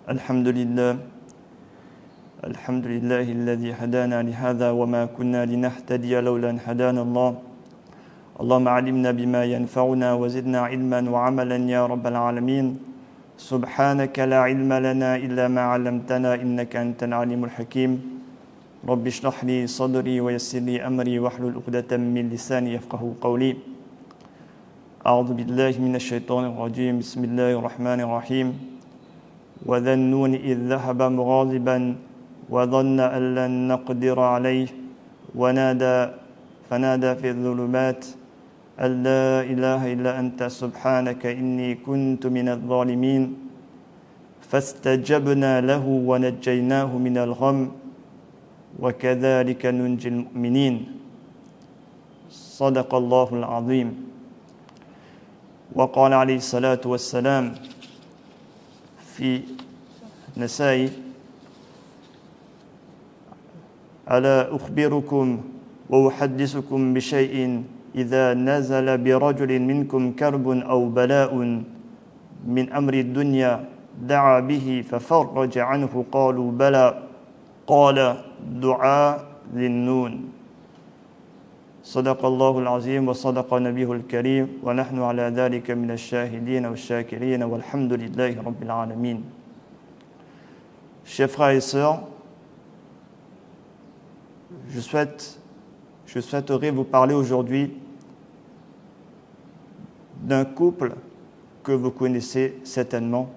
الحمد لله الذي هدانا لهذا وما كنا لنهتدي لولا أن هدانا الله اللهم علمنا بما ينفعنا وزدنا علما وعملا يا رب العالمين سبحانك لا علم لنا إلا ما علمتنا إنك أنت العليم الحكيم رب اشرح لي صدري ويسر لي أمري واحلل عقدة من لساني يفقهوا قولي أعوذ بالله من الشيطان الرجيم بسم الله الرحمن الرحيم وذا النون إذ ذهب مغاضبا وظن أن لن نقدر عليه فنادى في الظلمات أن لا إله إلا أنت سبحانك إني كنت من الظالمين فاستجبنا له ونجيناه من الغم وكذلك ننجي المؤمنين صدق الله العظيم وقال عليه الصلاة والسلام في نسائي ألا أخبركم وأحدثكم بشيء إذا نزل برجل منكم كرب أو بلاء من أمر الدنيا دعا به ففرج عنه قالوا بلى قال دعاء ذي النون صدق الله العظيم وصدق نبيه الكريم ونحن على ذلك من الشاهدين والشاكرين والحمد لله رب العالمين. Chers frères et sœurs, je souhaiterais vous parler aujourd'hui d'un couple que vous connaissez certainement,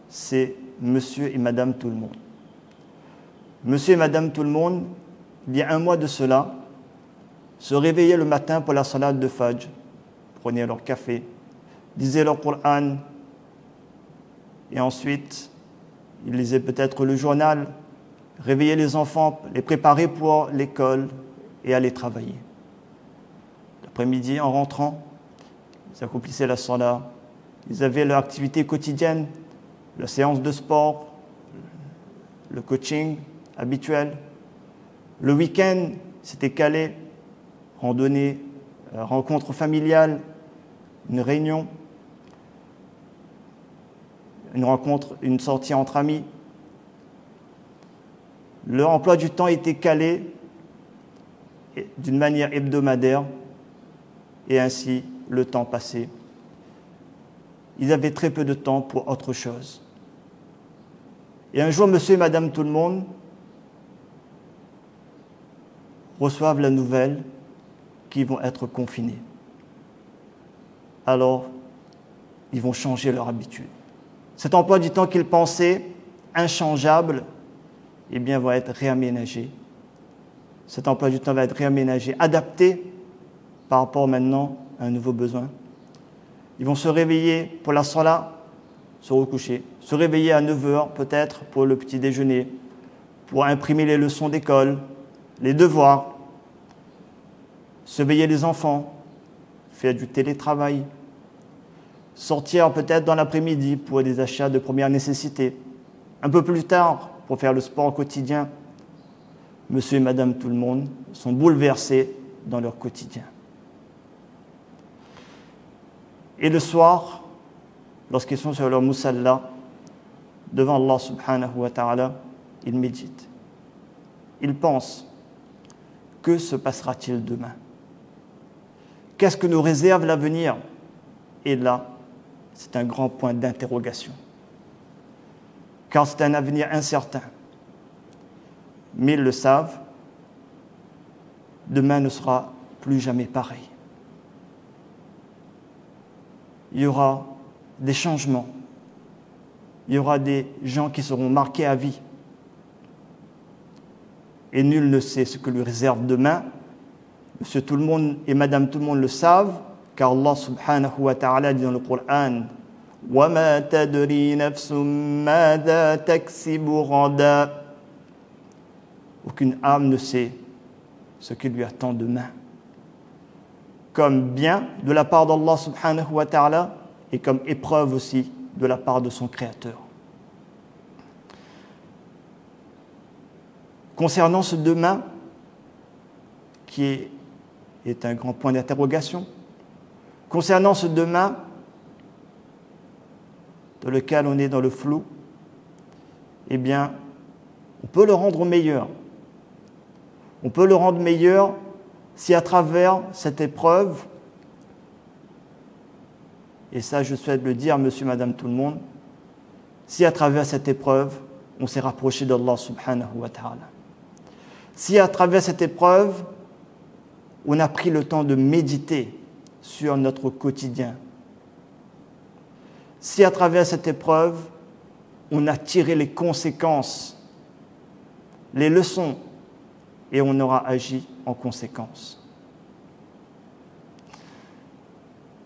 c'est Monsieur et Madame Tout-le-Monde. Monsieur et Madame Tout-le-Monde, il y a un mois de cela, se réveillaient le matin pour la salade de Fajr, prenaient leur café, disaient leur Coran, et ensuite, ils lisaient peut-être le journal, réveillaient les enfants, les préparaient pour l'école et allaient travailler. L'après-midi, en rentrant, ils accomplissaient la salat, ils avaient leur activité quotidienne, la séance de sport, le coaching habituel. Le week-end, c'était calé, randonnée, rencontre familiale, une réunion, une rencontre, une sortie entre amis. Leur emploi du temps était calé d'une manière hebdomadaire et ainsi le temps passait. Ils avaient très peu de temps pour autre chose. Et un jour, Monsieur et Madame Tout-le-Monde reçoivent la nouvelle qu'ils vont être confinés. Alors, ils vont changer leur habitude. Cet emploi du temps qu'ils pensaient inchangeable, eh bien, va être réaménagé. Cet emploi du temps va être réaménagé, adapté par rapport maintenant à un nouveau besoin. Ils vont se réveiller pour la salat, se recoucher, se réveiller à 9h peut-être pour le petit déjeuner, pour imprimer les leçons d'école, les devoirs, surveiller les enfants, faire du télétravail, sortir peut-être dans l'après-midi pour des achats de première nécessité, un peu plus tard pour faire le sport quotidien. Monsieur et Madame Tout-le-Monde sont bouleversés dans leur quotidien. Et le soir, lorsqu'ils sont sur leur musalla, devant Allah subhanahu wa ta'ala, ils méditent. Ils pensent, que se passera-t-il demain? Qu'est-ce que nous réserve l'avenir? Et là, c'est un grand point d'interrogation. Car c'est un avenir incertain. Mais ils le savent, demain ne sera plus jamais pareil. Il y aura des changements. Il y aura des gens qui seront marqués à vie. Et nul ne sait ce que lui réserve demain. Monsieur Tout-le-Monde et Madame Tout-le-Monde le savent, car Allah subhanahu wa ta'ala dit dans le Coran وَمَا تَدْرِي نَفْسٌ مَاذَا تَكْسِبُ غَدًا. Aucune âme ne sait ce qui lui attend demain. Comme bien de la part d'Allah subhanahu wa ta'ala et comme épreuve aussi de la part de son Créateur. Concernant ce demain, qui est un grand point d'interrogation, concernant ce demain dans lequel on est dans le flou, eh bien, on peut le rendre meilleur. On peut le rendre meilleur si à travers cette épreuve, et ça je souhaite le dire, monsieur, madame, tout le monde, si à travers cette épreuve, on s'est rapproché d'Allah subhanahu wa ta'ala. Si à travers cette épreuve, on a pris le temps de méditer sur notre quotidien. Si à travers cette épreuve, on a tiré les conséquences, les leçons, et on aura agi en conséquence.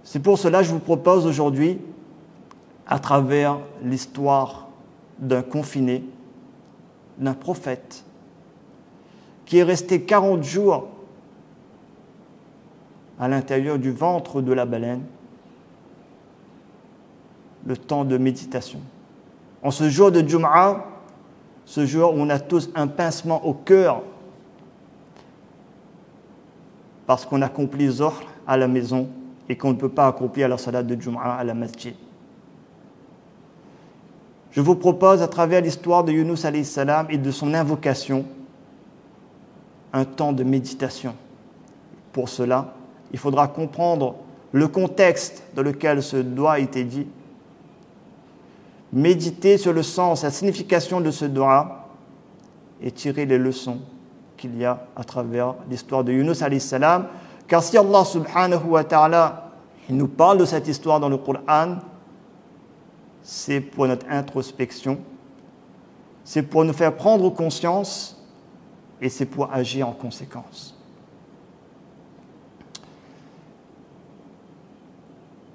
C'est pour cela que je vous propose aujourd'hui, à travers l'histoire d'un confiné, d'un prophète, qui est resté 40 jours à l'intérieur du ventre de la baleine, le temps de méditation. En ce jour de Jum'a, ce jour où on a tous un pincement au cœur parce qu'on accomplit Zuhr à la maison et qu'on ne peut pas accomplir la salat de Jum'a à la masjid. Je vous propose, à travers l'histoire de Yunus alayhi salam et de son invocation, un temps de méditation. Pour cela, il faudra comprendre le contexte dans lequel ce doigt a été dit, méditer sur le sens, la signification de ce doigt et tirer les leçons qu'il y a à travers l'histoire de Yunus alayhi salam. Car si Allah subhanahu wa ta'ala il nous parle de cette histoire dans le Coran, c'est pour notre introspection, c'est pour nous faire prendre conscience et c'est pour agir en conséquence.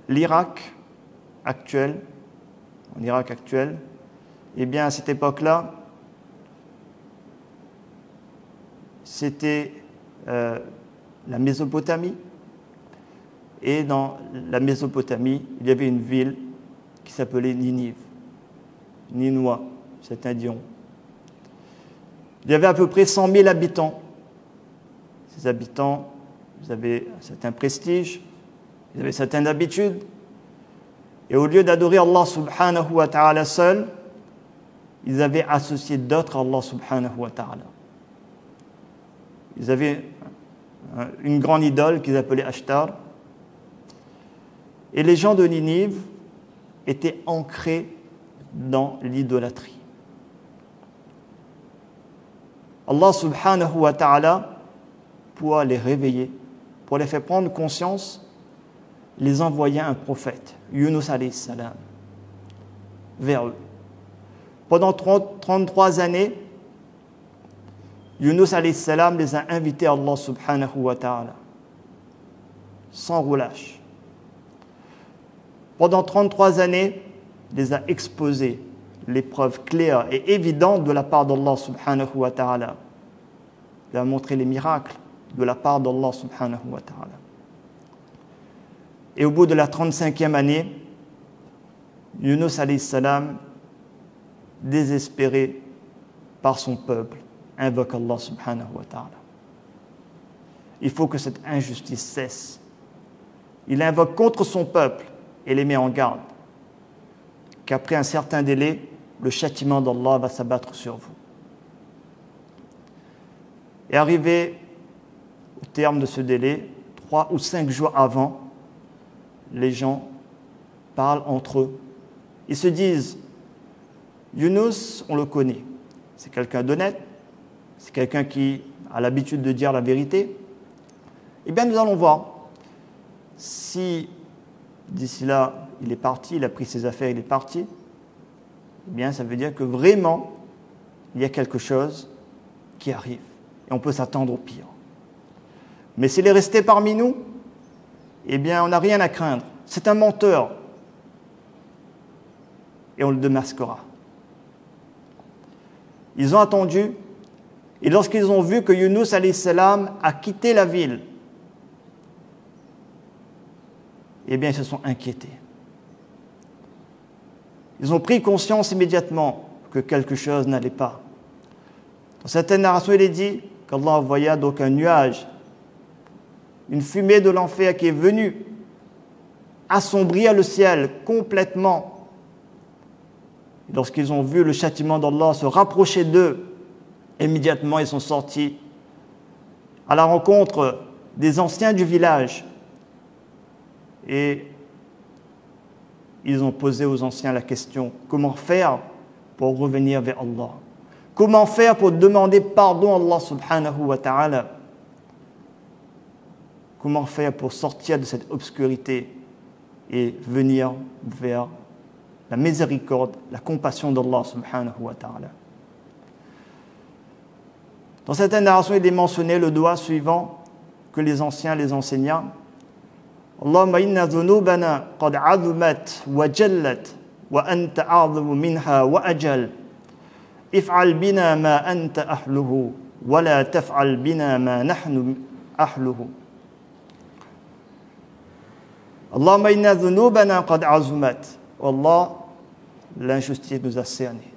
L'Irak actuel, en Irak actuel, eh bien à cette époque-là, c'était la Mésopotamie. Et dans la Mésopotamie, il y avait une ville qui s'appelait Ninive. Ninois, certains diront. Il y avait à peu près 100 000 habitants. Ces habitants, ils avaient un certain prestige, ils avaient certaines habitudes. Et au lieu d'adorer Allah subhanahu wa ta'ala seul, ils avaient associé d'autres à Allah subhanahu wa ta'ala. Ils avaient une grande idole qu'ils appelaient Ashtar. Et les gens de Ninive étaient ancrés dans l'idolâtrie. Allah subhanahu wa ta'ala, pour les réveiller, pour les faire prendre conscience, les envoya un prophète, Yunus alayhi salam, vers eux. Pendant 33 années, Yunus alayhi salam les a invités à Allah subhanahu wa ta'ala, sans relâche. Pendant 33 années, il les a exposés les preuves claires et évidentes de la part d'Allah subhanahu wa ta'ala. Il a montré les miracles de la part d'Allah subhanahu wa ta'ala. Et au bout de la 35e année, Yunus alayhi salam, désespéré par son peuple, invoque Allah subhanahu wa ta'ala. Il faut que cette injustice cesse. Il invoque contre son peuple et les met en garde qu'après un certain délai, le châtiment d'Allah va s'abattre sur vous. Et arrivé au terme de ce délai, 3 ou 5 jours avant, les gens parlent entre eux. Ils se disent, Yunus, on le connaît, c'est quelqu'un d'honnête, c'est quelqu'un qui a l'habitude de dire la vérité. Eh bien, nous allons voir si d'ici là, il est parti, il a pris ses affaires, il est parti. Eh bien, ça veut dire que vraiment, il y a quelque chose qui arrive. Et on peut s'attendre au pire. Mais s'il est resté parmi nous, eh bien, on n'a rien à craindre. C'est un menteur. Et on le démasquera. Ils ont attendu, et lorsqu'ils ont vu que Yunus alayhi salam a quitté la ville, eh bien, ils se sont inquiétés. Ils ont pris conscience immédiatement que quelque chose n'allait pas. Dans certaines narrations, il est dit qu'Allah envoya donc un nuage, une fumée de l'enfer qui est venue assombrir le ciel complètement. Lorsqu'ils ont vu le châtiment d'Allah se rapprocher d'eux, immédiatement ils sont sortis à la rencontre des anciens du village et ils ont posé aux anciens la question: comment faire pour revenir vers Allah? Comment faire pour demander pardon à Allah subhanahu wa ta'ala? Comment faire pour sortir de cette obscurité et venir vers la miséricorde, la compassion d'Allah subhanahu wa ta'ala? Dans cette narration, il est mentionné le doigt suivant que les anciens les enseignaient: Allahumma inna dhunubana qad azumat wa jallat wa anta a'zamu minha wa ajal. If'al bina ma anta ahluhu wa la taf'al bina ma nahnu ahluhu. Allahumma inna dhunubana qad azumat. Allah, l'injustice nous a cernés.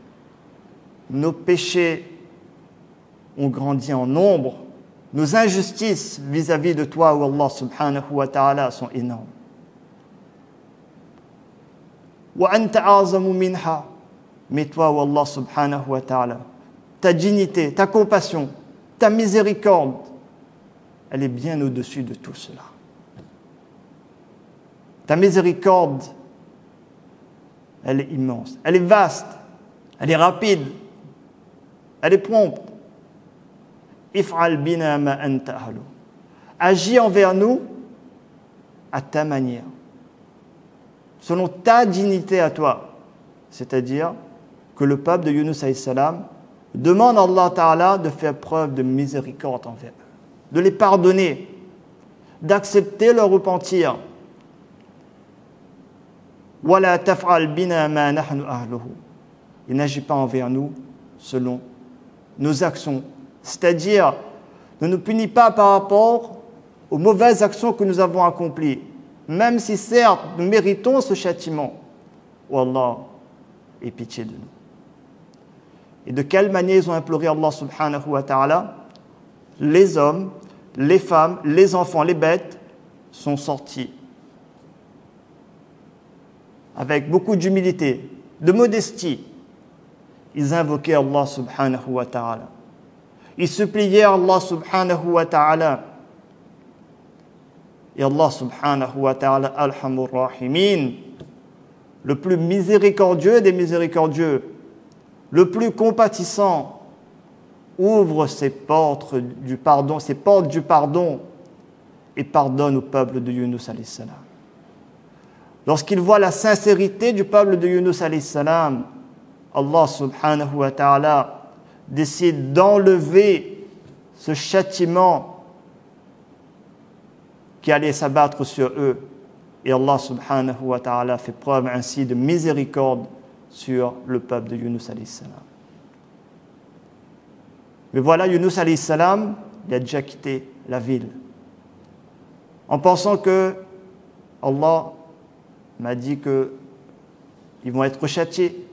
Nos péchés ont grandi en nombre. Nos injustices vis-à-vis de toi, ou Allah subhanahu wa ta'ala, sont énormes. Wa anta a'zamu minha. Mais toi, ou Allah subhanahu wa ta'ala, ta dignité, ta compassion, ta miséricorde, elle est bien au-dessus de tout cela. Ta miséricorde, elle est immense, elle est vaste, elle est rapide, elle est prompte. If'al bina ma anta ahlu. Agis envers nous à ta manière, selon ta dignité à toi. C'est-à-dire que le peuple de Yunus alayhi salam demande à Allah Ta'ala de faire preuve de miséricorde envers eux, de les pardonner, d'accepter leur repentir. Wala taf'al bina ma nahnu ahluhu. Il n'agit pas envers nous selon nos actions. C'est-à-dire, ne nous punis pas par rapport aux mauvaises actions que nous avons accomplies, même si certes nous méritons ce châtiment. Oh Allah, aie pitié de nous. Et de quelle manière ils ont imploré Allah subhanahu wa ta'ala? Les hommes, les femmes, les enfants, les bêtes sont sortis avec beaucoup d'humilité, de modestie. Ils invoquaient Allah subhanahu wa ta'ala. Ils suppliaient Allah subhanahu wa ta'ala. Et Allah subhanahu wa ta'ala, Alhamur Rahimin, le plus miséricordieux des miséricordieux, le plus compatissant, ouvre ses portes du pardon et pardonne au peuple de Yunus alayhi salam. Lorsqu'il voit la sincérité du peuple de Yunus alayhi salam, Allah subhanahu wa ta'ala décide d'enlever ce châtiment qui allait s'abattre sur eux. Et Allah subhanahu wa ta'ala fait preuve ainsi de miséricorde sur le peuple de Yunus alayhi salam. Mais voilà, Yunus alayhi salam, il a déjà quitté la ville en pensant que Allah m'a dit qu'ils vont être châtiés.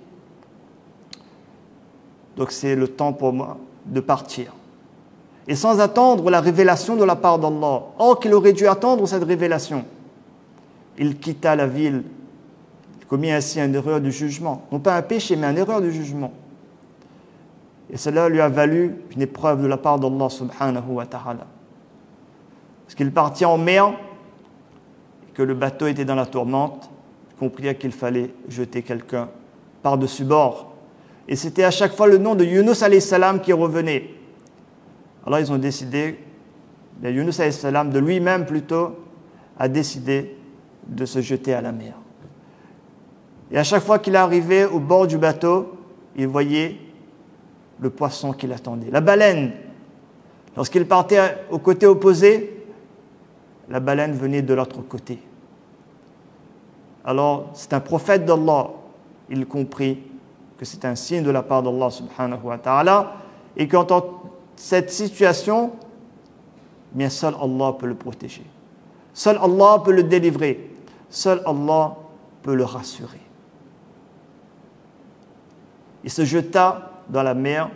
Donc c'est le temps pour moi de partir. Et sans attendre la révélation de la part d'Allah. Or qu'il aurait dû attendre cette révélation. Il quitta la ville. Il commit ainsi une erreur du jugement. Non pas un péché, mais une erreur du jugement. Et cela lui a valu une épreuve de la part d'Allah subhanahu wa ta'ala. Parce qu'il partit en mer, et que le bateau était dans la tourmente, il comprit qu'il fallait jeter quelqu'un par-dessus bord. Et c'était à chaque fois le nom de Yunus alayhi salam qui revenait. Alors ils ont décidé, Yunus alayhi salam de lui-même plutôt, a décidé de se jeter à la mer. Et à chaque fois qu'il arrivait au bord du bateau, il voyait le poisson qui l'attendait, la baleine. Lorsqu'il partait au côté opposé, la baleine venait de l'autre côté. Alors c'est un prophète d'Allah, il comprit que c'est un signe de la part d'Allah subhanahu wa ta'ala et qu'en cette situation, bien seul Allah peut le protéger. Seul Allah peut le délivrer. Seul Allah peut le rassurer. Il se jeta dans la mer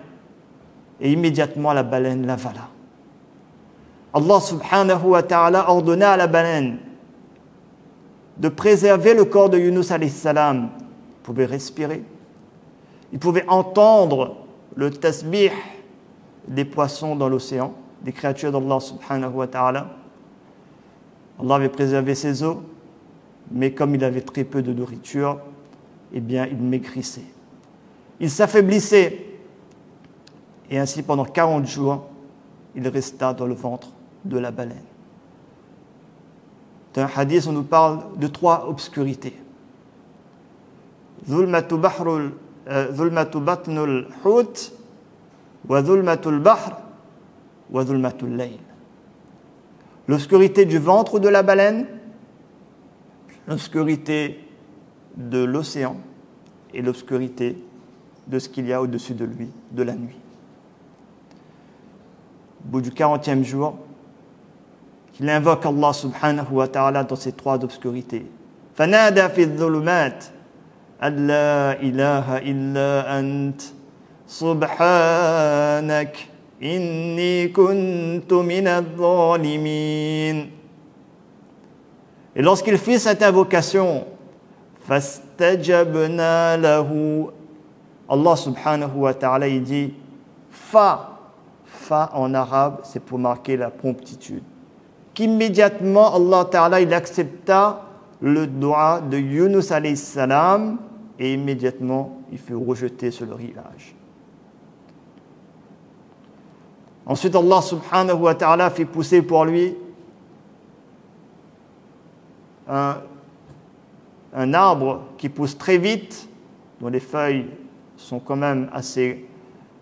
et immédiatement la baleine l'avala. Allah subhanahu wa ta'ala ordonna à la baleine de préserver le corps de Yunus alayhi salam. Il pouvait respirer. Il pouvait entendre le tasbih des poissons dans l'océan, des créatures d'Allah subhanahu wa ta'ala. Allah avait préservé ses eaux, mais comme il avait très peu de nourriture, eh bien, il maigrissait. Il s'affaiblissait. Et ainsi, pendant 40 jours, il resta dans le ventre de la baleine. Dans un hadith, on nous parle de 3 obscurités. Zulmatu batnul hut, wa zulmatul bahr, wa zulmatul layl. L'obscurité du ventre de la baleine, l'obscurité de l'océan et l'obscurité de ce qu'il y a au-dessus de lui, de la nuit. Au bout du 40e jour, il invoque Allah subhanahu wa ta'ala dans ces 3 obscurités. فَنَادَى فِي الظُّلُمَاتِ أَنْ لَا إِلَهَ إِلَّا أَنْتَ سُبْحَانَكَ إِنِّي كُنْتُ مِنَ الظَّالِمِينَ. Et lorsqu'il fit cette invocation, فَاسْتَجَبْنَا لَهُ, Allah subhanahu wa ta'ala, il dit Fa en arabe, c'est pour marquer la promptitude. Qu'immédiatement, Allah ta'ala, il accepta le dua de Yunus alayhi salam et immédiatement, il fut rejeté sur le rivage. Ensuite, Allah subhanahu wa ta'ala fit pousser pour lui un arbre qui pousse très vite, dont les feuilles sont quand même assez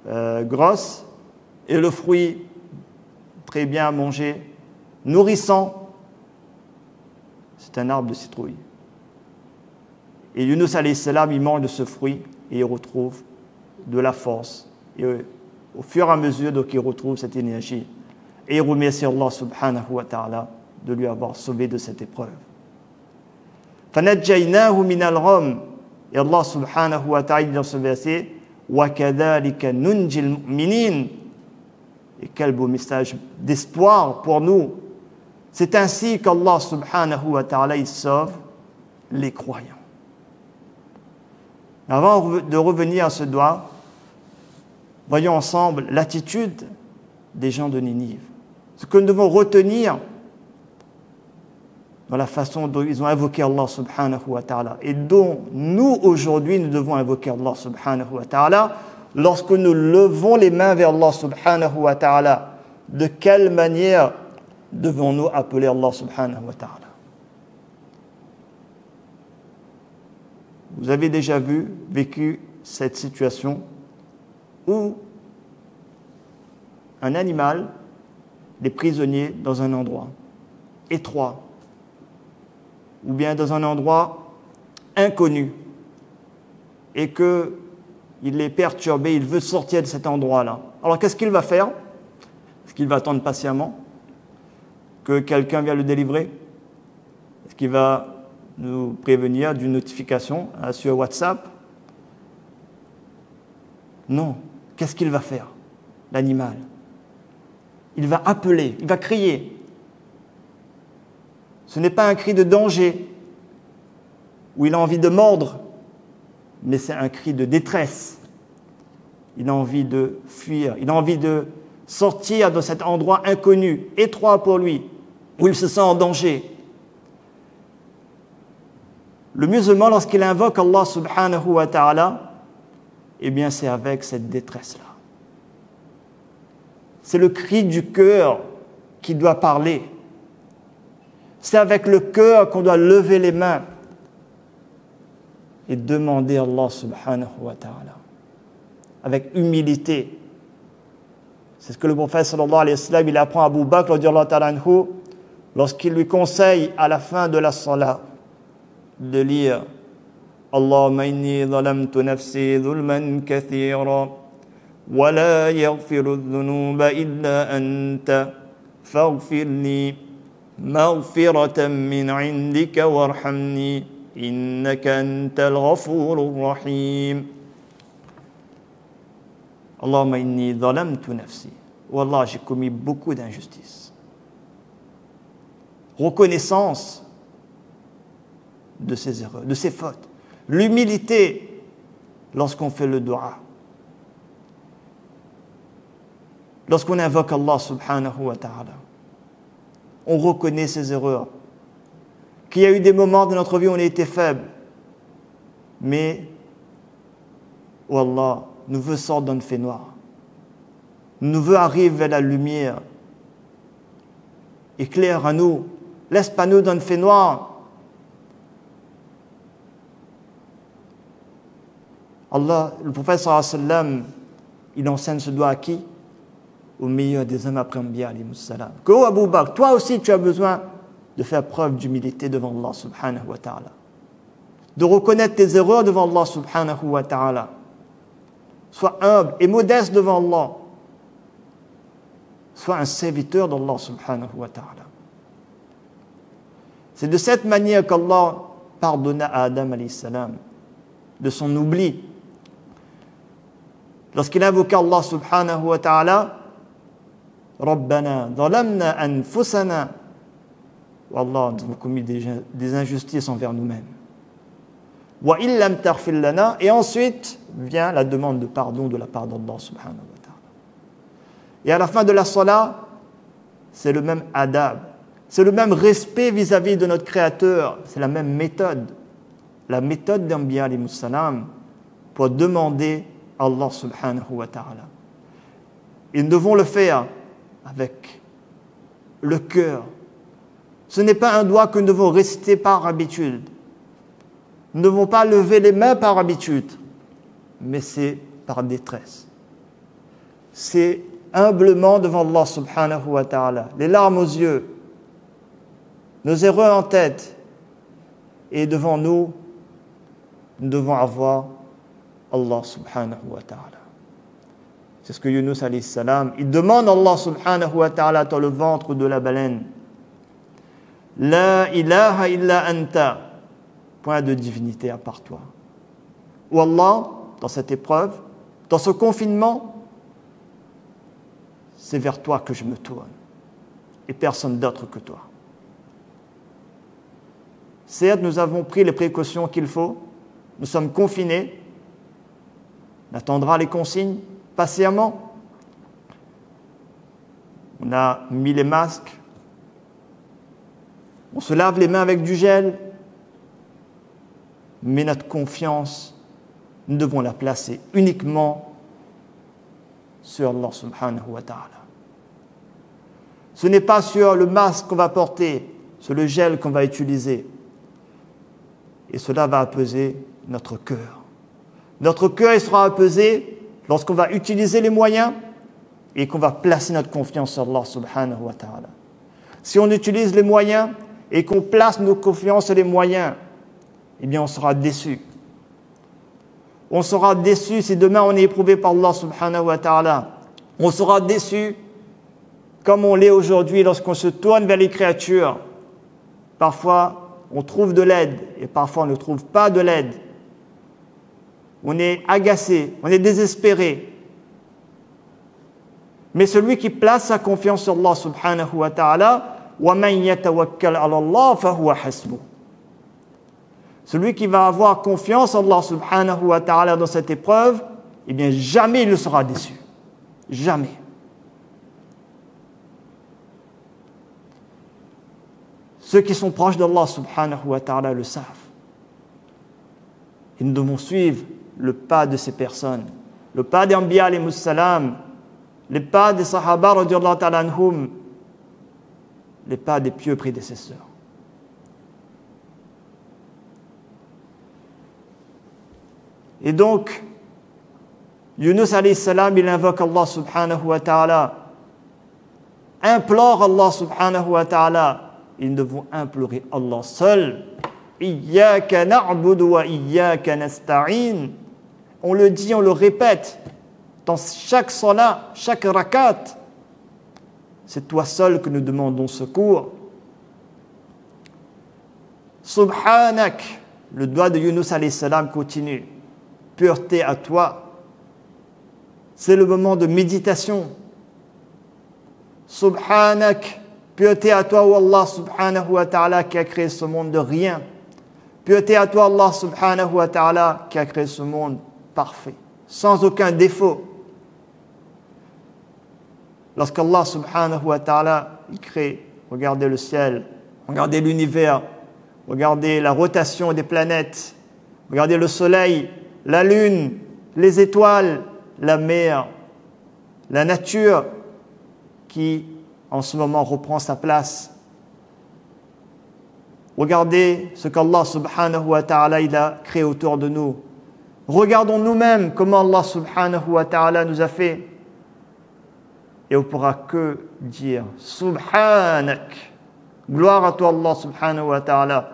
grosses, et le fruit très bien à manger, nourrissant. C'est un arbre de citrouille. Et Yunus alayhi salam, il mange de ce fruit et il retrouve de la force. Et au fur et à mesure, donc, il retrouve cette énergie. Et il remercie Allah subhanahu wa ta'ala de lui avoir sauvé de cette épreuve. فَنَجَّيْنَاهُ مِنَ الْغَمِّ. Et Allah subhanahu wa ta'ala dit dans ce verset وَكَذَلِكَ نُنْجِي الْمُؤْمِنِينَ. Et quel beau message d'espoir pour nous. C'est ainsi qu'Allah subhanahu wa ta'ala il sauve les croyants. Avant de revenir à ce doigt, voyons ensemble l'attitude des gens de Ninive. Ce que nous devons retenir dans la façon dont ils ont invoqué Allah subhanahu wa ta'ala et dont nous aujourd'hui nous devons invoquer Allah subhanahu wa ta'ala lorsque nous levons les mains vers Allah subhanahu wa ta'ala. De quelle manière devons-nous appeler Allah subhanahu wa ta'ala? Vous avez déjà vécu cette situation où un animal est prisonnier dans un endroit étroit ou bien dans un endroit inconnu et qu'il est perturbé, il veut sortir de cet endroit-là. Alors qu'est-ce qu'il va faire? Est-ce qu'il va attendre patiemment que quelqu'un vienne le délivrer? Est-ce qu'il va nous prévenir d'une notification sur WhatsApp? Non. Qu'est-ce qu'il va faire, l'animal? Il va appeler, il va crier. Ce n'est pas un cri de danger où il a envie de mordre, mais c'est un cri de détresse. Il a envie de fuir, il a envie de sortir de cet endroit inconnu, étroit pour lui, où il se sent en danger. Le musulman, lorsqu'il invoque Allah subhanahu wa ta'ala, eh bien c'est avec cette détresse-là. C'est le cri du cœur qui doit parler. C'est avec le cœur qu'on doit lever les mains et demander à Allah subhanahu wa ta'ala avec humilité. C'est ce que le prophète sallallahu alayhi wa sallam il apprend à Abu Bakr radiyallahu ta'ala anhu lorsqu'il lui conseille à la fin de la salat de lire Allahumma inni zalamtu nafsi zulman kathira wa la yaghfiru dhunuba illa anta faghfir li maghfiratan min 'indika warhamni innaka antal ghafurur rahim. Allahumma inni zalamtu nafsi. Wallah, j'ai commis beaucoup d'injustices. Reconnaissance de ses erreurs, de ses fautes. L'humilité lorsqu'on fait le dua. Lorsqu'on invoque Allah subhanahu wa ta'ala, on reconnaît ses erreurs. Qu'il y a eu des moments de notre vie où on a été faible. Mais, oh Allah, nous veut sortir d'un fait noir. Nous veut arriver vers la lumière. Éclaire à nous. Laisse pas nous dans le fait noir. Allah, le prophète sallallahu alayhi wa sallam, il enseigne ce doigt à qui? Au meilleur des hommes après Anbiya alayhi salam. Que oh Abu Bakr, toi aussi tu as besoin de faire preuve d'humilité devant Allah subhanahu wa ta'ala. De reconnaître tes erreurs devant Allah subhanahu wa ta'ala. Sois humble et modeste devant Allah. Sois un serviteur d'Allah subhanahu wa ta'ala. C'est de cette manière qu'Allah pardonna à Adam alayhi salam de son oubli. Lorsqu'il invoqua Allah subhanahu wa ta'ala, Rabbana, zalamna anfusana. Wallah, nous avons commis des injustices envers nous-mêmes. Wa illam taghfir lana. Et ensuite vient la demande de pardon de la part d'Allah subhanahu wa ta'ala. Et à la fin de la salat, c'est le même adab. C'est le même respect vis-à-vis de notre Créateur. C'est la même méthode. La méthode d'Anbiya alayhi salam pour demander à Allah subhanahu wa ta'ala. Et nous devons le faire avec le cœur. Ce n'est pas un doigt que nous devons réciter par habitude. Nous ne devons pas lever les mains par habitude, mais c'est par détresse. C'est humblement devant Allah subhanahu wa ta'ala, les larmes aux yeux, nos erreurs en tête, et devant nous, nous devons avoir Allah subhanahu wa ta'ala. C'est ce que Yunus alayhi salam, il demande à Allah subhanahu wa ta'ala dans le ventre de la baleine. La ilaha illa anta. Point de divinité à part toi. Ou Allah, dans cette épreuve, dans ce confinement, c'est vers toi que je me tourne. Et personne d'autre que toi. Certes, nous avons pris les précautions qu'il faut. Nous sommes confinés. On attendra les consignes patiemment. On a mis les masques. On se lave les mains avec du gel. Mais notre confiance, nous devons la placer uniquement sur Allah subhanahu wa ta'ala. Ce n'est pas sur le masque qu'on va porter, sur le gel qu'on va utiliser. Et cela va apaiser notre cœur. Notre cœur il sera apaisé lorsqu'on va utiliser les moyens et qu'on va placer notre confiance sur Allah subhanahu wa ta'ala. Si on utilise les moyens et qu'on place nos confiances sur les moyens, eh bien on sera déçu. On sera déçu si demain on est éprouvé par Allah subhanahu wa ta'ala. On sera déçu comme on l'est aujourd'hui lorsqu'on se tourne vers les créatures. Parfois on trouve de l'aide et parfois on ne trouve pas de l'aide. On est agacé, on est désespéré. Mais celui qui place sa confiance sur Allah subhanahu wa ta'ala, وَمَنْ يَتَوَكَّلْ عَلَى اللَّهِ فَهُوَ حَسْبُهُ. Celui qui va avoir confiance en Allah subhanahu wa ta'ala dans cette épreuve, eh bien jamais il ne sera déçu. Jamais. Ceux qui sont proches d'Allah subhanahu wa ta'ala le savent. Et nous devons suivre le pas de ces personnes, le pas des Anbiya alayhi salam, les pas des Sahaba radiyallahu ta'ala anhum, les pas des pieux prédécesseurs. Et donc, Yunus alayhi salam, il invoque Allah subhanahu wa ta'ala, implore Allah subhanahu wa ta'ala. Ils devons implorer Allah seul. Iyyaka na'budu wa iyyaka nasta'in. On le dit, on le répète dans chaque salat, chaque rakat. C'est toi seul que nous demandons secours. Subhanak, le doigt de Yunus alayhi salam continue. Pureté à toi. C'est le moment de méditation. Subhanak, pureté à toi, oh Allah subhanahu wa ta'ala qui a créé ce monde de rien. Pureté à toi, Allah subhanahu wa ta'ala qui a créé ce monde parfait, sans aucun défaut. Lorsqu'Allah subhanahu wa ta'ala il crée, regardez le ciel, regardez l'univers, regardez la rotation des planètes, regardez le soleil, la lune, les étoiles, la mer, la nature qui en ce moment reprend sa place. Regardez ce qu'Allah subhanahu wa ta'ala il a créé autour de nous. Regardons nous-mêmes comment Allah subhanahu wa ta'ala nous a fait. Et on ne pourra que dire Subhanak, gloire à toi Allah subhanahu wa ta'ala.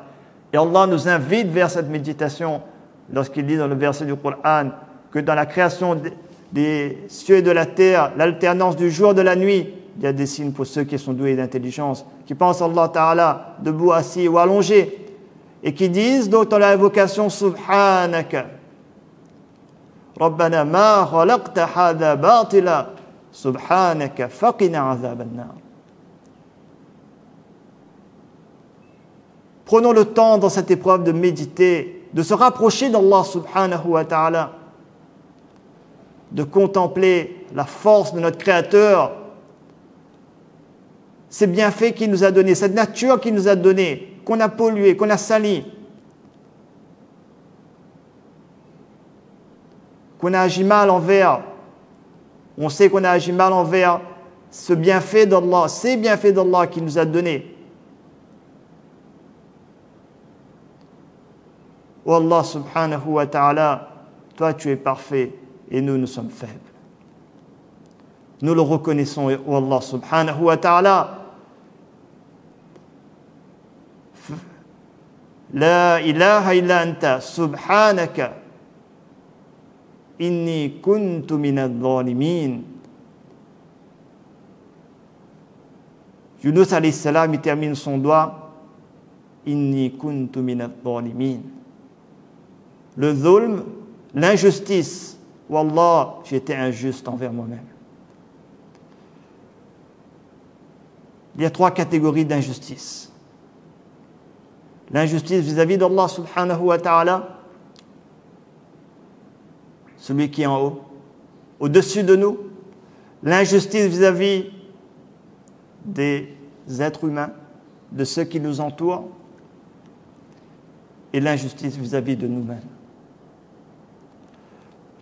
Et Allah nous invite vers cette méditation lorsqu'il dit dans le verset du Coran que dans la création des cieux et de la terre, l'alternance du jour et de la nuit, il y a des signes pour ceux qui sont doués d'intelligence, qui pensent à Allah ta'ala debout, assis ou allongé, et qui disent donc dans l'invocation Subhanaka, Rabbana ma khalaqta hadha batila, Subhanaka faqina azaban nar. Prenons le temps dans cette épreuve de méditer, de se rapprocher d'Allah subhanahu wa ta'ala, de contempler la force de notre Créateur, ces bienfaits qu'il nous a donnés, cette nature qu'il nous a donnée, qu'on a polluée, qu'on a salie, qu'on a agi mal envers. On sait qu'on a agi mal envers ce bienfait d'Allah, ces bienfaits d'Allah qu'il nous a donnés. Oh Allah subhanahu wa ta'ala, toi tu es parfait et nous sommes faibles. Nous le reconnaissons, oh Allah subhanahu wa ta'ala. La ilaha illa anta subhanaka inni kuntu minadh dhalimin. Yunus alayhi salam il termine son doigt inni kuntu minadh dhalimin. Le dhulm, l'injustice. Wallah, j'étais injuste envers moi-même. Il y a 3 catégories d'injustice. L'injustice vis-à-vis d'Allah subhanahu wa ta'ala, celui qui est en haut, au-dessus de nous. L'injustice vis-à-vis des êtres humains, de ceux qui nous entourent. Et l'injustice vis-à-vis de nous-mêmes.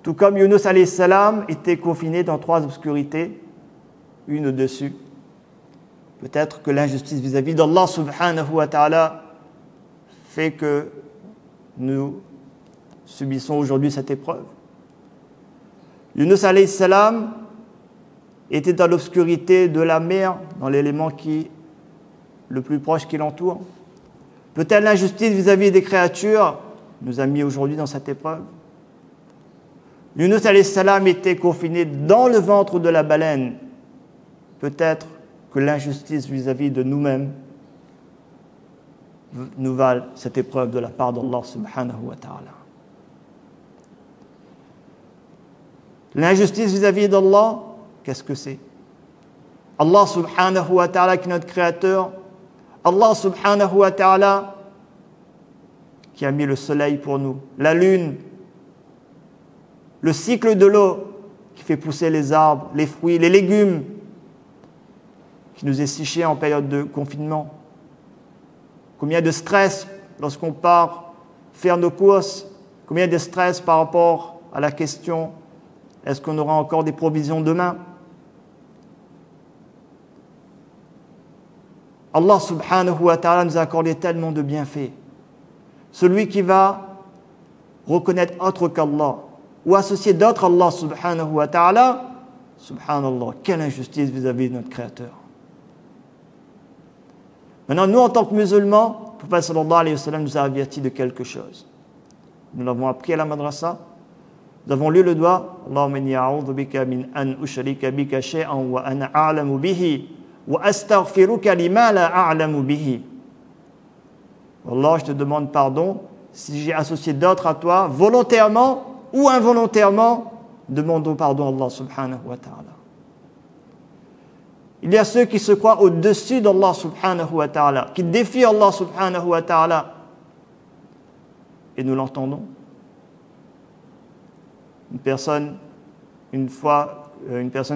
Tout comme Yunus alayhi salam était confiné dans 3 obscurités, une au-dessus. Peut-être que l'injustice vis-à-vis d'Allah subhanahu wa ta'ala fait que nous subissons aujourd'hui cette épreuve. Yunus alayhi salam était dans l'obscurité de la mer, dans l'élément le plus proche qui l'entoure. Peut-être l'injustice vis-à-vis des créatures nous a mis aujourd'hui dans cette épreuve. Yunus alayhi salam était confiné dans le ventre de la baleine. Peut-être que l'injustice vis-à-vis de nous-mêmes nous valent cette épreuve de la part d'Allah subhanahu wa ta'ala. L'injustice vis-à-vis d'Allah, qu'est-ce que c'est? Allah subhanahu wa ta'ala qui est notre créateur, Allah subhanahu wa ta'ala qui a mis le soleil pour nous, la lune, le cycle de l'eau qui fait pousser les arbres, les fruits, les légumes, qui nous est si cher en période de confinement. Combien de stress lorsqu'on part faire nos courses, combien de stress par rapport à la question est-ce qu'on aura encore des provisions demain? Allah subhanahu wa ta'ala nous a accordé tellement de bienfaits. Celui qui va reconnaître autre qu'Allah ou associer d'autres à Allah subhanahu wa ta'ala, subhanallah, quelle injustice vis-à-vis de notre Créateur. Maintenant, nous en tant que musulmans, le prophète sallallahu alayhi wa sallam nous a averti de quelque chose. Nous l'avons appris à la madrasa. Nous avons lu le doigt Allahumma inni a'udhu bika min an ushrika bika shay'an wa ana a'lamu bihi wa astaghfiruka lima la a'lamu bihi. Allah, je te demande pardon si j'ai associé d'autres à toi, volontairement ou involontairement, demandons pardon à Allah subhanahu wa ta'ala. Il y a ceux qui se croient au-dessus d'Allah subhanahu wa ta'ala, qui défient Allah subhanahu wa ta'ala. Et nous l'entendons. une personne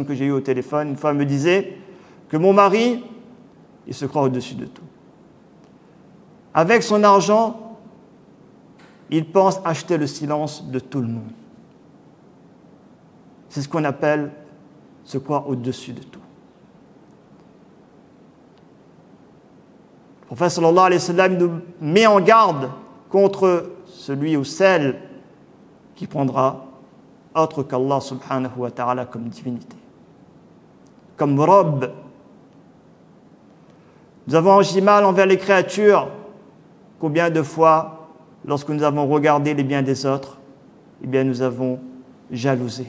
que j'ai eue au téléphone, une fois me disait que mon mari, il se croit au-dessus de tout. Avec son argent, il pense acheter le silence de tout le monde. C'est ce qu'on appelle se croire au-dessus de tout. Le prophète sallallahu alayhi wa sallam nous met en garde contre celui ou celle qui prendra autre qu'Allah subhanahu wa ta'ala comme divinité, comme Rabb. Nous avons agi mal envers les créatures. Combien de fois, lorsque nous avons regardé les biens des autres, eh bien nous avons jalousé.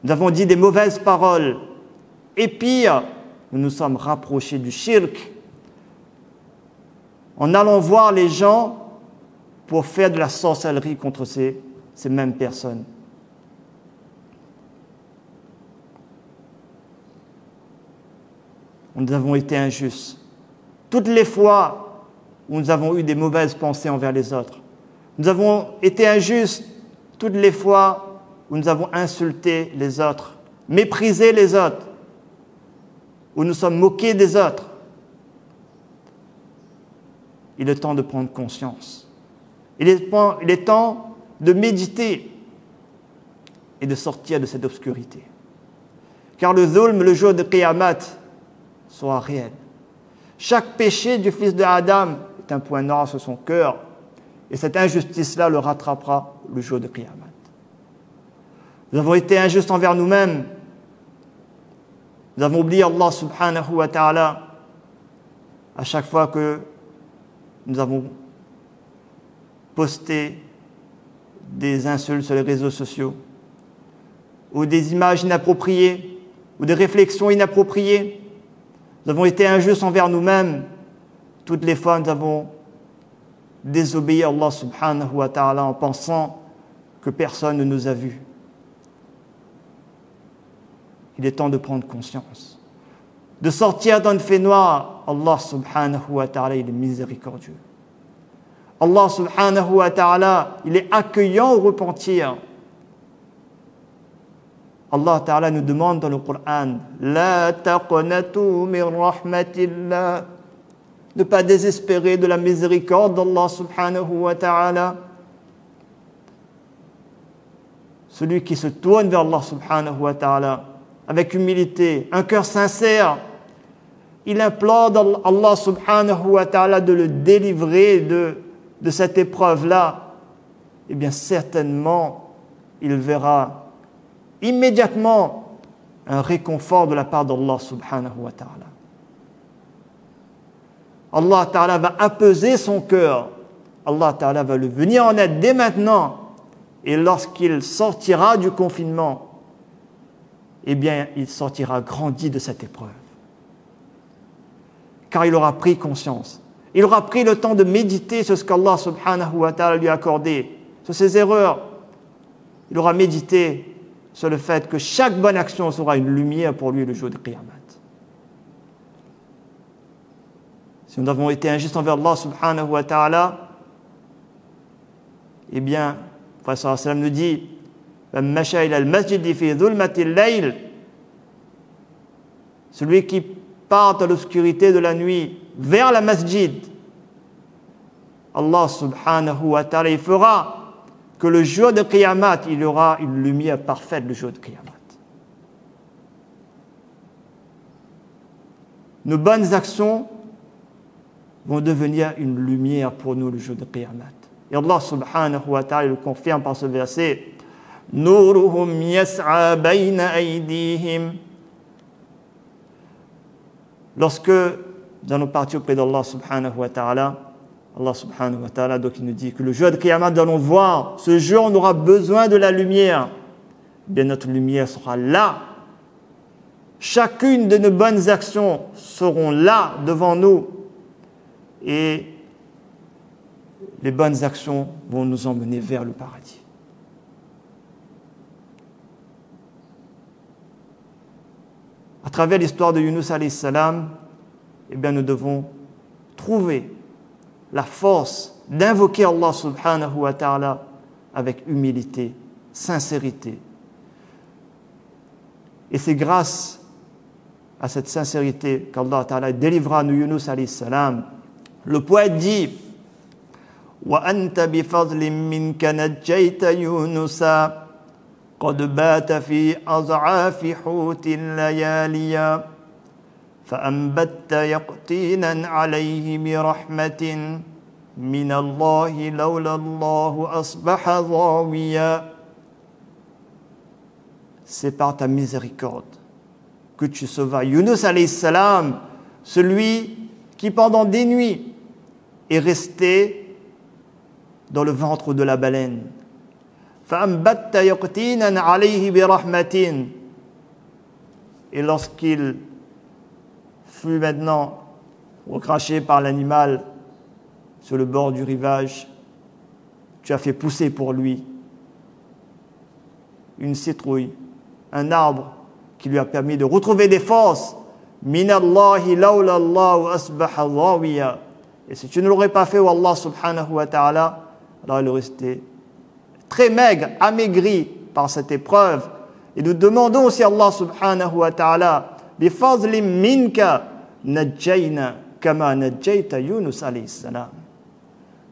Nous avons dit des mauvaises paroles. Et pire, nous nous sommes rapprochés du shirk en allant voir les gens pour faire de la sorcellerie contre ces mêmes personnes. Nous avons été injustes. Toutes les fois où nous avons eu des mauvaises pensées envers les autres, nous avons été injustes toutes les fois où nous avons insulté les autres, méprisé les autres, où nous sommes moqués des autres. Il est temps de prendre conscience. Il est temps de méditer et de sortir de cette obscurité. Car le zulm, le jour de Qiyamah, sera réel. Chaque péché du fils de Adam est un point noir sur son cœur, et cette injustice-là le rattrapera le jour de Qiyamah. Nous avons été injustes envers nous-mêmes. Nous avons oublié Allah subhanahu wa ta'ala à chaque fois que nous avons posté des insultes sur les réseaux sociaux, ou des images inappropriées, ou des réflexions inappropriées. Nous avons été injustes envers nous-mêmes. Toutes les fois, nous avons désobéi à Allah subhanahu wa ta'ala en pensant que personne ne nous a vus. Il est temps de prendre conscience, de sortir d'un fait noir. Allah subhanahu wa ta'ala, il est miséricordieux. Allah subhanahu wa ta'ala, il est accueillant au repentir. Allah ta'ala nous demande dans le Coran, La taqnatu min rahmatillah, ne pas désespérer de la miséricorde d'Allah subhanahu wa ta'ala. Celui qui se tourne vers Allah subhanahu wa ta'ala avec humilité, un cœur sincère, il implore Allah subhanahu wa ta'ala de le délivrer de cette épreuve-là. Eh bien certainement, il verra immédiatement un réconfort de la part d'Allah subhanahu wa ta'ala. Allah ta'ala va apaiser son cœur. Allah ta'ala va le venir en aide dès maintenant. Et lorsqu'il sortira du confinement, eh bien, il sortira grandi de cette épreuve. Car il aura pris conscience. Il aura pris le temps de méditer sur ce qu'Allah subhanahu wa ta'ala lui a accordé, sur ses erreurs. Il aura médité sur le fait que chaque bonne action sera une lumière pour lui le jour de Qiyamah. Si nous avons été injustes envers Allah subhanahu wa ta'ala, eh bien, le prophète sallallahu alayhi wa sallam nous dit celui qui part à l'obscurité de la nuit vers la masjid, Allah subhanahu wa ta'ala, il fera que le jour de Qiyamah, il y aura une lumière parfaite le jour de Qiyamah. Nos bonnes actions vont devenir une lumière pour nous le jour de Qiyamah. Et Allah subhanahu wa ta'ala le confirme par ce verset. Nuruhum yas'a bayna aydihim. Lorsque nous allons partir auprès d'Allah subhanahu wa ta'ala, Allah subhanahu wa ta'ala, donc il nous dit que le jour de Qiyamah, nous allons voir, ce jour on aura besoin de la lumière. Bien notre lumière sera là. Chacune de nos bonnes actions seront là devant nous. Et les bonnes actions vont nous emmener vers le paradis. À travers l'histoire de Yunus alayhi salam, eh bien, nous devons trouver la force d'invoquer Allah subhanahu wa ta'ala avec humilité, sincérité. Et c'est grâce à cette sincérité qu'Allah Ta'ala délivra nous Yunus alayhi salam. Le poète dit وأنت بفضل منك نجيت يونس قد بات في أضعاف حوت الليالي فأنبت يقطينا عليه برحمة من الله لولا الله أصبح ضاويا. C'est par ta miséricorde que tu sauvas Yunus alayhi salam, celui qui pendant des nuits est resté dans le ventre de la baleine. فَأَنْبَتَّ يَقْتِينًا عَلَيْهِ بِرَحْمَةٍ. Et lorsqu'il fut maintenant recraché par l'animal sur le bord du rivage, tu as fait pousser pour lui une citrouille, un arbre qui lui a permis de retrouver des forces. مِنَ اللَّهِ لَوْلَا اللَّهُ أَصْبَحَ ضَاوِيًا. Et si tu ne l'aurais pas fait, oh Allah subhanahu wa ta'ala, alors il aurait resté très maigre, amaigri par cette épreuve. Et nous demandons aussi à Allah subhanahu wa ta'ala بِفَضْلٍ مِنْكَ نَجَّيْنَا كَمَا نَجَّيْتَ يُونُسَ عَلَيْهِ السَّلَامِ.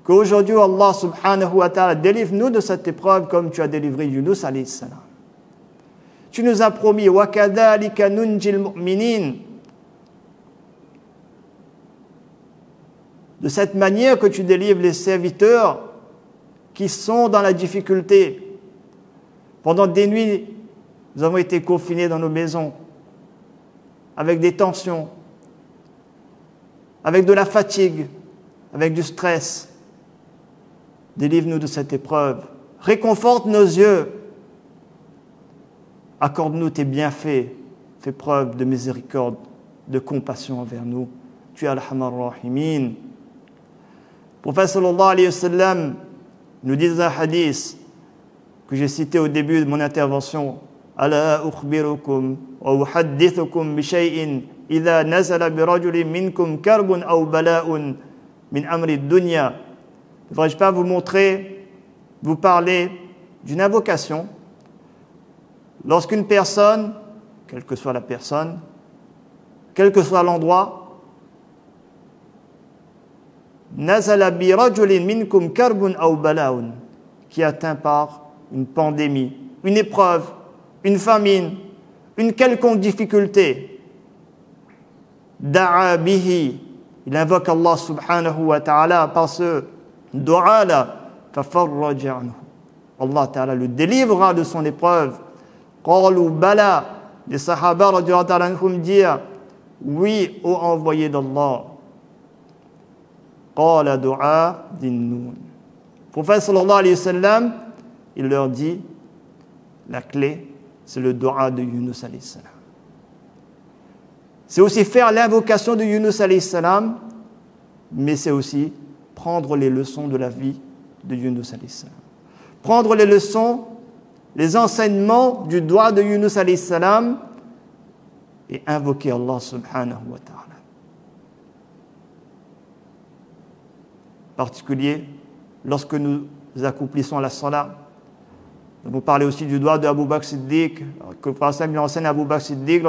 Qu'aujourd'hui Allah subhanahu wa ta'ala délivre-nous de cette épreuve comme tu as délivré Yunus alayhi salam. Tu nous as promis وَكَذَلِكَ نُنْجِي الْمُؤْمِنِينَ. De cette manière que tu délivres les serviteurs qui sont dans la difficulté. Pendant des nuits, nous avons été confinés dans nos maisons, avec des tensions, avec de la fatigue, avec du stress. Délivre-nous de cette épreuve. Réconforte nos yeux. Accorde-nous tes bienfaits. Fais preuve de miséricorde, de compassion envers nous. Tu es Al-Hamar Rahimin. Le prophète sallallahu alayhi wa sallam nous dit dans un hadith que j'ai cité au début de mon intervention, Ala ukhbirukum wa uhaddithukum bi shay'in idha nazala bi rajulin minkum karbun aw bala'un min amri dunya. Ne devrais-je pas vous montrer, vous parler d'une invocation lorsqu'une personne, quelle que soit la personne, quel que soit l'endroit, nazala bi rajulin minkum karbun aw bala'un, qui est atteint par une pandémie, une épreuve, une famine, une quelconque difficulté. Da'a bihi, il invoque Allah subhanahu wa ta'ala par ce dua là, fafarraja anhu. Allah ta'ala le délivrera de son épreuve. Qalu bala, les sahaba radiyallahu ta'ala anhum dirent, oui, ô envoyé d'Allah. Qala du'a din-nun. Le prophète sallallahu alayhi wa sallam, il leur dit, la clé, c'est le dua de Yunus alayhi salam. C'est aussi faire l'invocation de Yunus alayhi salam, mais c'est aussi prendre les leçons de la vie de Yunus alayhi salam. Prendre les leçons, les enseignements du dua de Yunus alayhi salam et invoquer Allah subhanahu wa ta'ala. En particulier, lorsque nous accomplissons la salat, vous parlez aussi du dua de Abu Bakr Siddiq, que le prophète enseigne à Abu Bakr Siddiq,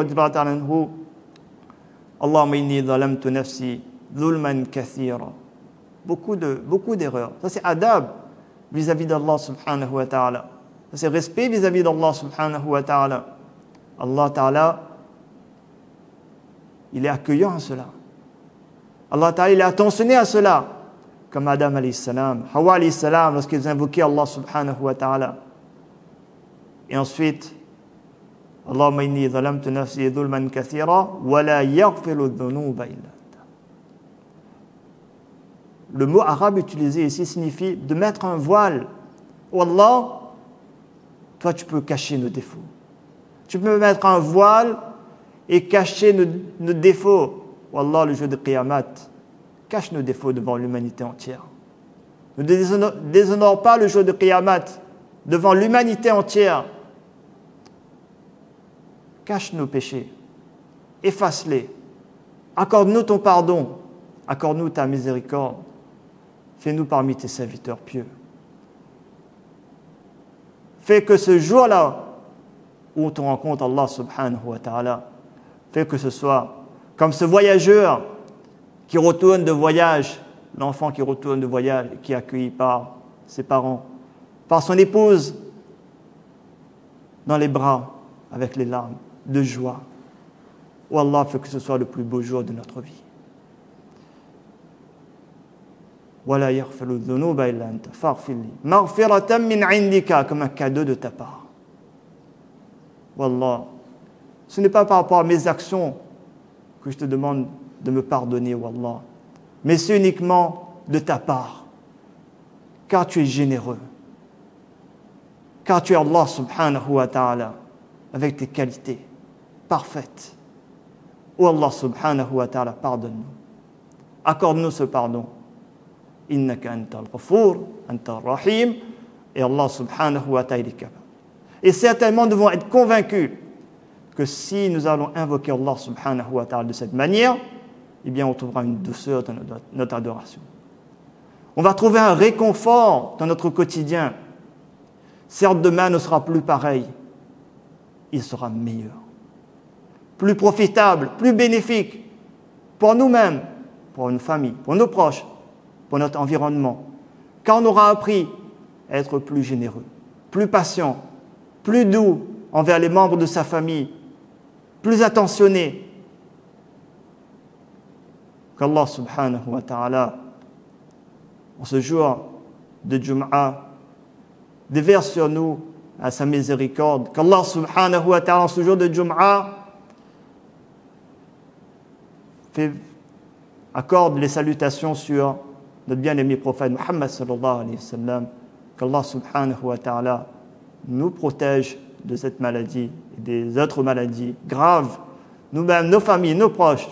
Allahumma inni zalamtu nafsi zulman kathira. Beaucoup d'erreurs. Ça c'est adab vis-à-vis d'Allah subhanahu wa ta'ala. Ça c'est respect vis-à-vis d'Allah subhanahu wa ta'ala. Allah ta'ala, il est accueillant à cela. Allah ta'ala, il est attentionné à cela. Comme Adam alayhi salam, Hawa alayhi salam, lorsqu'ils invoquaient Allah subhanahu wa ta'ala. Et ensuite, Allahumma inni zalamtu nafsi dhulman kathira wa la yaghfiru dhunuba illa anta. Le mot arabe utilisé ici signifie de mettre un voile. Oh Allah, toi tu peux cacher nos défauts. Tu peux mettre un voile et cacher nos défauts. Oh Allah, le jour de Qiyamah, cache nos défauts devant l'humanité entière. Ne déshonore pas le jour de Qiyamah devant l'humanité entière. Cache nos péchés, efface-les, accorde-nous ton pardon, accorde-nous ta miséricorde, fais-nous parmi tes serviteurs pieux. Fais que ce jour-là, où tu rencontres Allah subhanahu wa ta'ala, fais que ce soit comme ce voyageur qui retourne de voyage, l'enfant qui retourne de voyage, qui est accueilli par ses parents, par son épouse, dans les bras, avec les larmes de joie. Oh Allah, fait que ce soit le plus beau jour de notre vie. وَلَا يَغْفِرُ الذُّنُوبَ إِلَّا أَنْتَ فَاغْفِرْ لِي مَغْفِرَةً مِنْ عِنْدِكَ, comme un cadeau de ta part. Wallah, ce n'est pas par rapport à mes actions que je te demande de me pardonner, Wallah, mais c'est uniquement de ta part, car tu es généreux, car tu es Allah subhanahu wa ta'ala, avec tes qualités parfaites. Oh Allah subhanahu wa ta'ala, pardonne-nous, accorde-nous ce pardon. Innaka antal ghafur, antal rahim, et Allah subhanahu wa ta'ala est capable. Et certainement, nous devons être convaincus que si nous allons invoquer Allah subhanahu wa ta'ala de cette manière, eh bien, on trouvera une douceur dans notre adoration. On va trouver un réconfort dans notre quotidien. Certes, demain ne sera plus pareil, il sera meilleur, plus profitable, plus bénéfique pour nous-mêmes, pour nos familles, pour nos proches, pour notre environnement, car on aura appris à être plus généreux, plus patient, plus doux envers les membres de sa famille, plus attentionné. Qu'Allah subhanahu wa ta'ala, en ce jour de Jum'a, déverse sur nous à sa miséricorde. Qu'Allah subhanahu wa ta'ala, en ce jour de Jum'a, accorde les salutations sur notre bien-aimé prophète Muhammad sallallahu alayhi wa sallam. Qu'Allah subhanahu wa ta'ala nous protège de cette maladie et des autres maladies graves, nous-mêmes, nos familles, nos proches,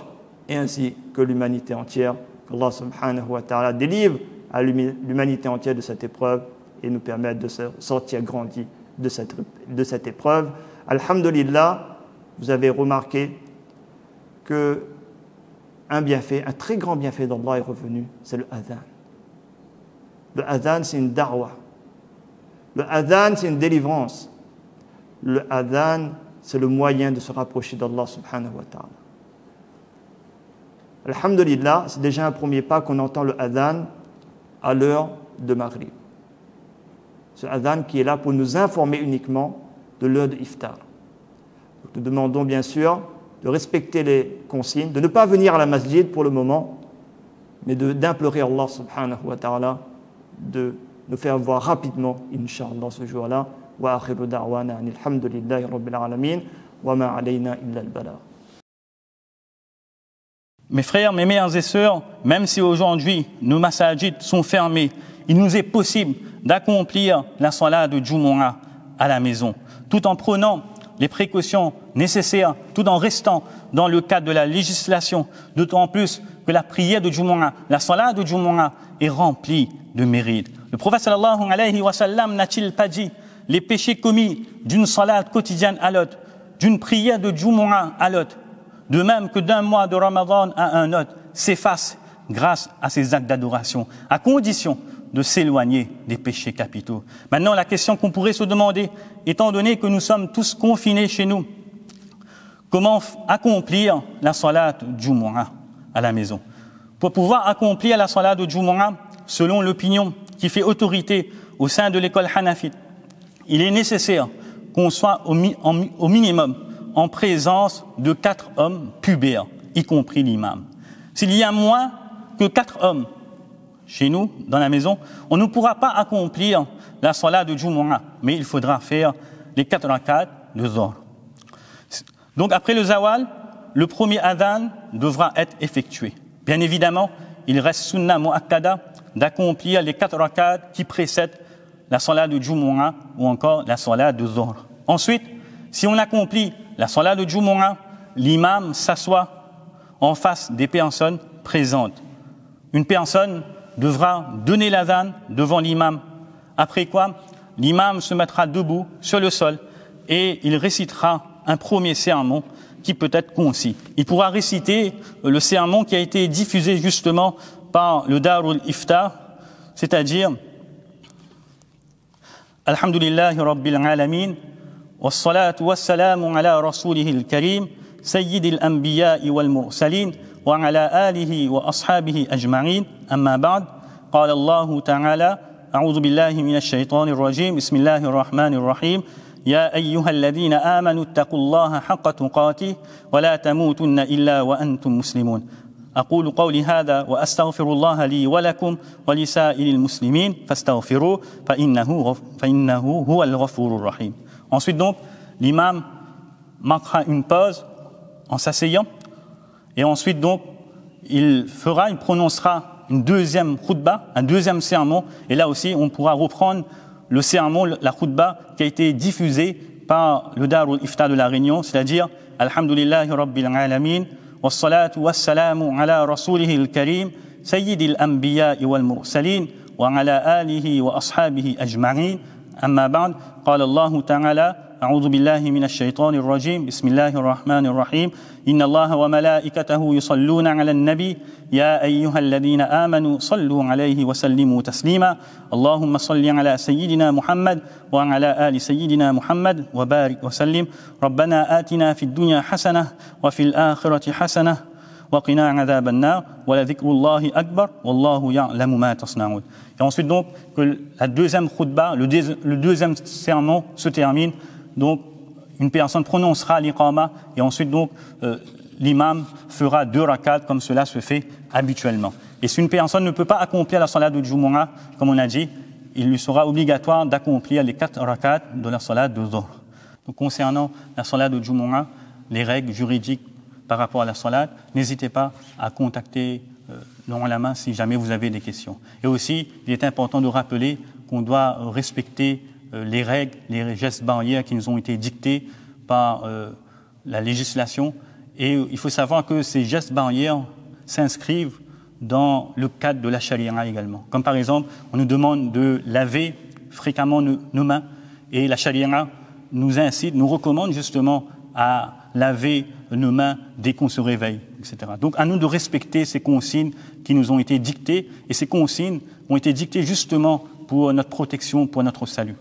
et ainsi que l'humanité entière. Qu'Allah subhanahu wa ta'ala délivre à l'humanité entière de cette épreuve et nous permette de sortir grandis de cette épreuve. Alhamdulillah, vous avez remarqué que un bienfait, un très grand bienfait d'Allah est revenu, c'est le adhan. Le adhan, c'est une da'wah. Le adhan, c'est une délivrance. Le adhan, c'est le moyen de se rapprocher d'Allah subhanahu wa ta'ala. Alhamdulillah, c'est déjà un premier pas qu'on entend le adhan à l'heure de Maghrib. Ce adhan qui est là pour nous informer uniquement de l'heure de iftar. Donc, nous demandons bien sûr de respecter les consignes, de ne pas venir à la masjid pour le moment, mais d'implorer Allah subhanahu wa ta'ala de nous faire voir rapidement, Inch'Allah, ce jour-là. Wa akhiru da'wana alhamdulillahi rabbil alamin wa ma alayna illa al-balagh. Mes frères, mes mères et sœurs, même si aujourd'hui nos masajid sont fermés, il nous est possible d'accomplir la salat de Jumu'ah à la maison, tout en prenant les précautions nécessaires, tout en restant dans le cadre de la législation, d'autant plus que la prière de Jumu'ah, la salat de Jumu'ah est remplie de mérites. Le prophète sallallahu alayhi wa sallam n'a-t-il pas dit les péchés commis d'une salat quotidienne à l'autre, d'une prière de Jumu'ah à l'autre, de même que d'un mois de Ramadan à un autre, s'effacent grâce à ces actes d'adoration, à condition de s'éloigner des péchés capitaux. Maintenant, la question qu'on pourrait se demander, étant donné que nous sommes tous confinés chez nous, comment accomplir la salat Jumu'ah à la maison? Pour pouvoir accomplir la salat de Jumu'ah, selon l'opinion qui fait autorité au sein de l'école hanafite, il est nécessaire qu'on soit au minimum en présence de 4 hommes pubères, y compris l'imam. S'il y a moins que 4 hommes chez nous, dans la maison, on ne pourra pas accomplir la salat de Jumu'ah, mais il faudra faire les 4 rakats de Zohr. Donc après le zawal, le premier adhan devra être effectué. Bien évidemment, il reste sunna mu'akkada d'accomplir les 4 rakats qui précèdent la salat de Jumu'ah ou encore la salat de Zohr. Ensuite, si on accomplit la salat de Jumu'ah, l'imam s'assoit en face des personnes présentes. Une personne devra donner l'adhan devant l'imam. Après quoi, l'imam se mettra debout sur le sol et il récitera un premier sermon qui peut être concis. Il pourra réciter le sermon qui a été diffusé justement par le Darul Iftar, c'est-à-dire Alhamdulillahi Rabbil Alamin, wassalatu wassalamu ala rasulihil karim, sayyidil anbiya'i wal mursalin, wa ala alihi wa ashabihi ajma'in, amma ba'd, qala Allahu ta'ala, a'udhu billahi minash shaitanir rajim, bismillahir rahmanir rahim, يا أيها الذين آمنوا اتقوا الله حق تقاته ولا تموتن إلا وأنتم مسلمون أقول قولي هذا وأستغفر الله لي ولكم ولسائر المسلمين فاستغفروه فإنه هو الغفور الرحيم. Ensuite donc, l'imam marquera une pause en s'asseyant et ensuite donc, il prononcera une deuxième khutba, un deuxième sermon et là aussi on pourra reprendre le sermon, la khutba qui a été diffusée par le Darul Ifta de la Réunion, c'est-à-dire Alhamdulillahi Rabbil Alamin, wassalatu wassalamu ala rasulihil karim, sayyidil anbiya'i wal mursalin, wa ala alihi wa ashabihi ajma'in, amma ba'd, qala Allahu ta'ala, أعوذ بالله من الشيطان الرجيم بسم الله الرحمن الرحيم إن الله وملائكته يصلون على النبي يا أيها الذين آمنوا صلوا عليه وسلموا تسليما اللهم صل على سيدنا محمد وعلى آل سيدنا محمد وبارك وسلم ربنا آتنا في الدنيا حسنة وفي الآخرة حسنة وقنا عذاب النار ولذكر الله أكبر والله يعلم ما تصنعون. Et ensuite donc que la deuxième khutba, le deuxième sermon se termine. Donc, une personne prononcera l'iqama et ensuite donc l'imam fera 2 rakats comme cela se fait habituellement. Et si une personne ne peut pas accomplir la salat de Jumu'ah, comme on a dit, il lui sera obligatoire d'accomplir les 4 rakats de la salat de Dhuhr. Donc, concernant la salat de Jumu'ah, les règles juridiques par rapport à la salat, n'hésitez pas à contacter l'ulama si jamais vous avez des questions. Et aussi, il est important de rappeler qu'on doit respecter les règles, les gestes barrières qui nous ont été dictés par la législation. Et il faut savoir que ces gestes barrières s'inscrivent dans le cadre de la charia également. Comme par exemple, on nous demande de laver fréquemment nos mains et la charia nous incite, nous recommande justement à laver nos mains dès qu'on se réveille, etc. Donc à nous de respecter ces consignes qui nous ont été dictées et ces consignes ont été dictées justement pour notre protection, pour notre salut.